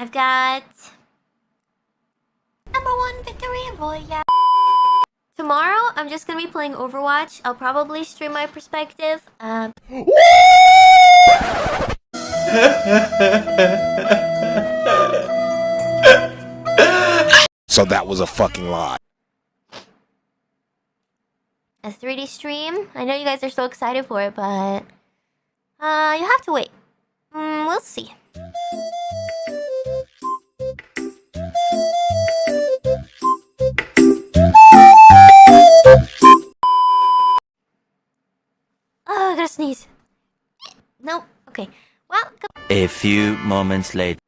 I've got #1 victory royale. Tomorrow, I'm just gonna be playing Overwatch. I'll probably stream my perspective. So that was a fucking lie. A 3D stream. I know you guys are so excited for it, but you'll have to wait. We'll see. Oh, I gotta sneeze. Nope. Okay. Well. A few moments later.